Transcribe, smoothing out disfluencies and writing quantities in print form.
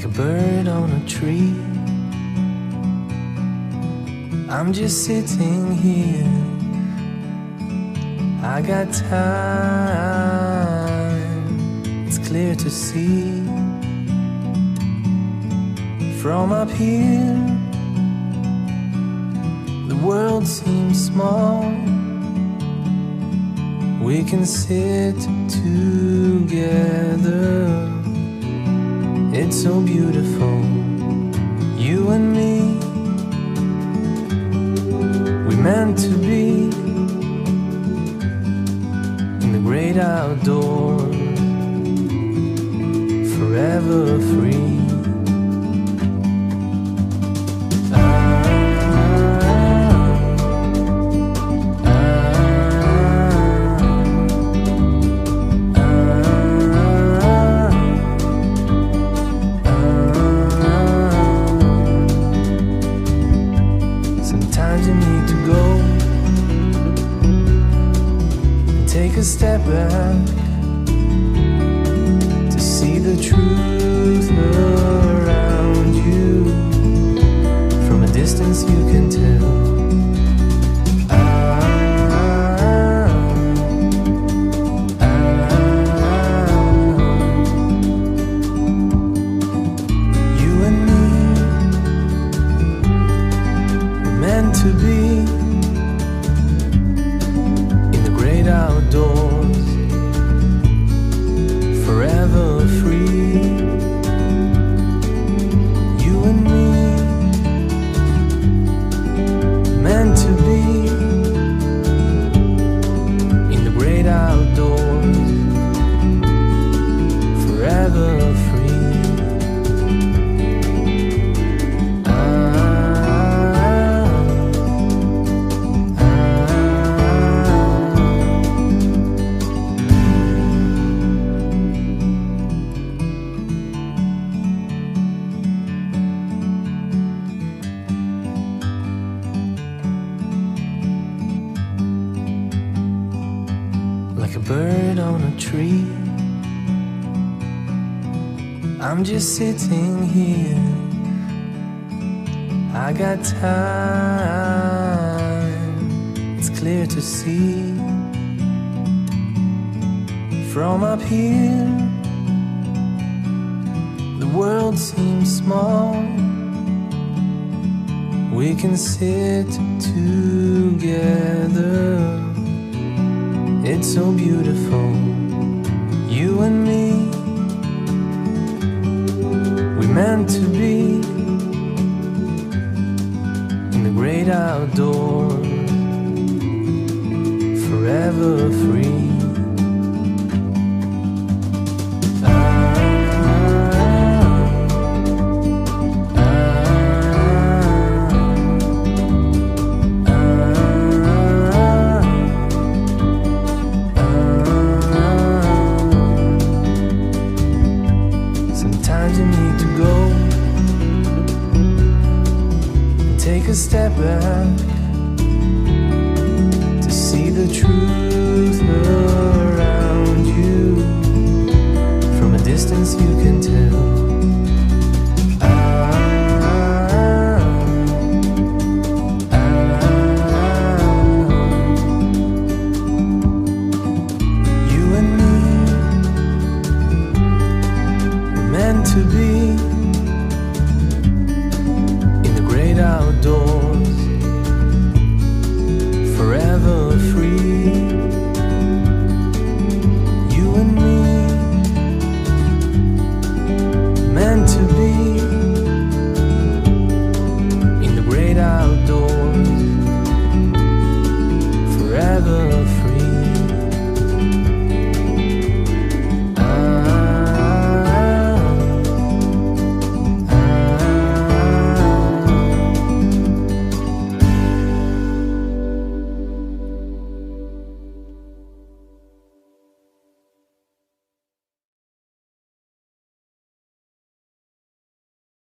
a bird on a tree. I'm just sitting here. I got time, it's clear to see. From up here, the world seems small. We can sit together. It's so beautiful, you and me. We meant to be in the great outdoors, forever free. Sometimes you need to go and take a step back to see the truth around you. From a distance you can tell. You and me were meant to be in the great outdoors, forever free. You and me, meant to be in the great outdoors, forever free. Like a bird on a tree, I'm just sitting here. I got time, it's clear to see. From up here, the world seems small. We can sit together. It's so beautiful, you and me. We meant to be in the great outdoors, forever free. Sometimes you need to go and take a step back to see the truth around you. From a distance you can tell. You and me were meant to be in the great outdoors, forever free. You and me, meant to be